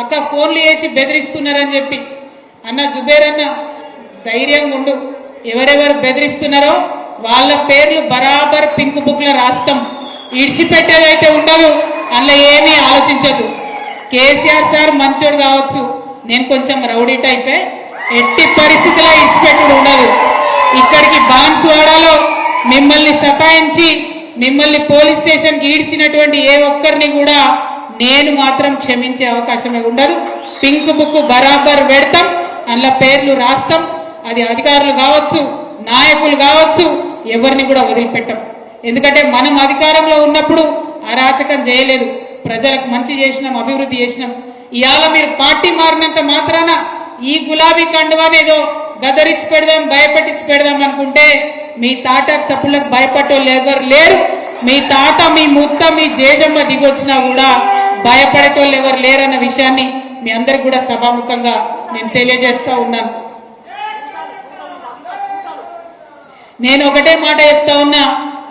అక్క ఫోన్లు చేసి బెదిరిస్తున్నారని చెప్పి అన్న జుబేర్ అన్న ధైర్యంగా ఉండు. ఎవరెవరు బెదిరిస్తున్నారో వాళ్ళ పేర్లు బరాబర్ పింక్ బుక్ లో రాస్తాం. ఇడిచిపెట్టేదైతే ఉండదు, అందులో ఏమీ ఆలోచించదు. కేసీఆర్ సార్ మంచోడు కావచ్చు, నేను కొంచెం రౌడీ టైపే, ఎట్టి పరిస్థితిలో ఇడిచిపెట్టుడు ఉండదు. ఇక్కడికి బాన్స్వాడలో మిమ్మల్ని సతాయించి మిమ్మల్ని పోలీస్ స్టేషన్కి ఈడ్చినటువంటి ఏ ఒక్కరిని కూడా నేను మాత్రం క్షమించే అవకాశమే ఉండదు. పింక్ బుక్ బరాబర్ పెడతాం, అందులో పేర్లు రాస్తాం. అది అధికారులు కావచ్చు, నాయకులు కావచ్చు, ఎవరిని కూడా వదిలిపెట్టాం. ఎందుకంటే మనం అధికారంలో ఉన్నప్పుడు అరాచకం చేయలేదు, ప్రజలకు మంచి చేసినాం, అభివృద్ధి చేసినాం. ఇవాళ మీరు పార్టీ మారినంత మాత్రాన ఈ గులాబీ కండువానేదో గదరించి పెడదాం, భయపెట్టించి పెడదాం అనుకుంటే మీ తాట సప్పులకు భయపడేవాళ్ళు ఎవరు లేరు. మీ తాత, మీ ముత్త, మీ జేజమ్మ దిగొచ్చినా కూడా భయపడేటోళ్ళు ఎవరు లేరన్న విషయాన్ని మీ అందరికి కూడా సభాముఖంగా నేను తెలియజేస్తా ఉన్నాను. నేను ఒకటే మాట చెప్తా ఉన్నా,